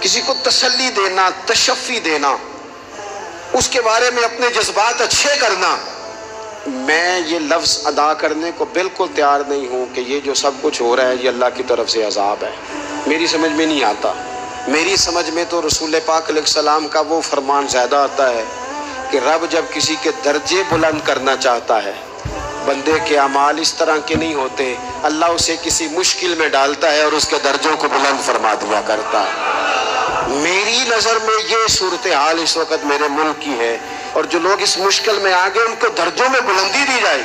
کسی کو تسلی دینا، تشفی دینا، اس کے بارے میں اپنے جذبات اچھے کرنا، میں یہ لفظ ادا کرنے کو بالکل تیار نہیں ہوں کہ یہ جو سب کچھ ہو رہا ہے یہ اللہ کی طرف سے عذاب ہے۔ میری سمجھ میں نہیں آتا۔ میری سمجھ میں تو رسول پاک علیہ السلام کا وہ فرمان زیادہ آتا ہے کہ رب جب کسی کے درجے بلند کرنا چاہتا ہے، بندے کے اعمال اس طرح کے نہیں ہوتے، اللہ اسے کسی مشکل میں ڈالتا ہے اور اس کے درجوں کو بلند فرما دیا کرتا ہے۔ میری نظر میں یہ صورتحال اس وقت میرے ملک کی ہے، اور جو لوگ اس مشکل میں آگے ان کو درجوں میں بلندی دی جائے،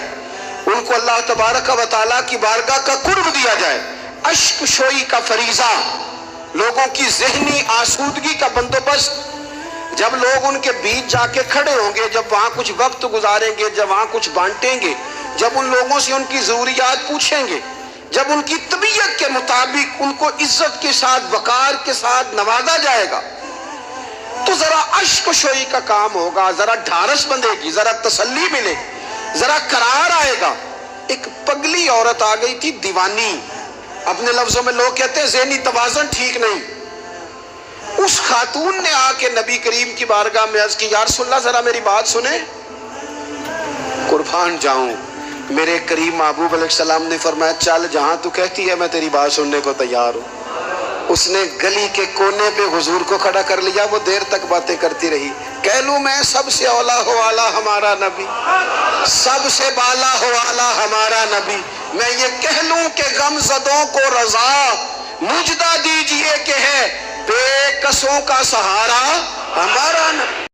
ان کو اللہ تبارک و تعالیٰ کی بارگاہ کا قرب دیا جائے، اشک شوئی کا فریضہ، لوگوں کی ذہنی آسودگی کا بندوبست، جب لوگ ان کے بیچ جا کے کھڑے ہوں گے، جب وہاں کچھ وقت گزاریں گے، جب وہاں کچھ بانٹیں گے، جب ان لوگوں سے ان کی ضروریات پوچھیں گے، جب ان کی طبیعت کے مطابق ان کو عزت کے ساتھ، وقار کے ساتھ نوازا جائے گا، تو ذرا اشک شوئی کا کام ہوگا، ذرا ڈھارس بندھے گی، ذرا تسلی ملے گی، ذرا قرار آئے گا۔ ایک پگلی عورت آ گئی تھی، دیوانی، اپنے لفظوں میں لوگ کہتے ہیں ذہنی توازن ٹھیک نہیں۔ اس خاتون نے آ کے نبی کریم کی بارگاہ میں عرض کی، یا رسول اللہ ذرا میری بات سنیں۔ قربان جاؤں، میرے کریم محبوب علیہ السلام نے فرمایا چل جہاں تو کہتی ہے میں تیری بات سننے کو تیار ہوں۔ اس نے گلی کے کونے پہ حضور کو کھڑا کر لیا، وہ دیر تک باتیں کرتی رہی۔ کہہ لوں میں سب سے اولا ہو والا ہمارا نبی، سب سے بالا ہو والا ہمارا نبی، میں یہ کہہ لوں کہ غم زدوں کو رضا مجدہ دیجئے کہ ہے بے کسوں کا سہارا ہمارا نبی۔